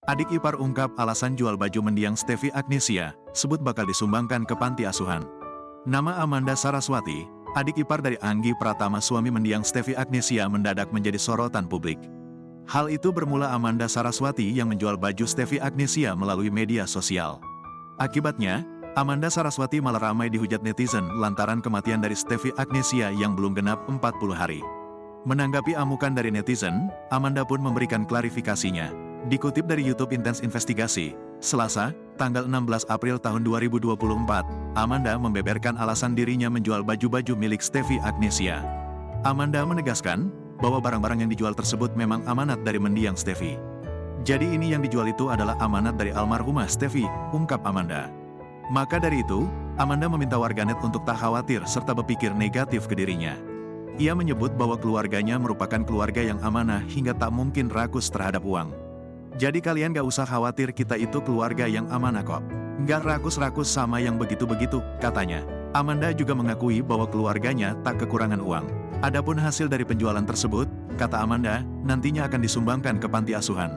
Adik ipar ungkap alasan jual baju mendiang Steffi Agnesia, sebut bakal disumbangkan ke panti asuhan. Nama Amanda Saraswati, adik ipar dari Anggi Pratama suami mendiang Steffi Agnesia mendadak menjadi sorotan publik. Hal itu bermula Amanda Saraswati yang menjual baju Steffi Agnesia melalui media sosial. Akibatnya, Amanda Saraswati malah ramai dihujat netizen lantaran kematian dari Steffi Agnesia yang belum genap 40 hari. Menanggapi amukan dari netizen, Amanda pun memberikan klarifikasinya. Dikutip dari YouTube Intens Investigasi, Selasa, tanggal 16 April tahun 2024, Amanda membeberkan alasan dirinya menjual baju-baju milik Steffi Agnesia. Amanda menegaskan bahwa barang-barang yang dijual tersebut memang amanat dari mendiang Steffi. Jadi ini yang dijual itu adalah amanat dari almarhumah Steffi, ungkap Amanda. Maka dari itu, Amanda meminta warganet untuk tak khawatir serta berpikir negatif ke dirinya. Ia menyebut bahwa keluarganya merupakan keluarga yang amanah hingga tak mungkin rakus terhadap uang. Jadi kalian gak usah khawatir, kita itu keluarga yang amanah kok. Gak rakus-rakus sama yang begitu-begitu, katanya. Amanda juga mengakui bahwa keluarganya tak kekurangan uang. Adapun hasil dari penjualan tersebut, kata Amanda, nantinya akan disumbangkan ke panti asuhan.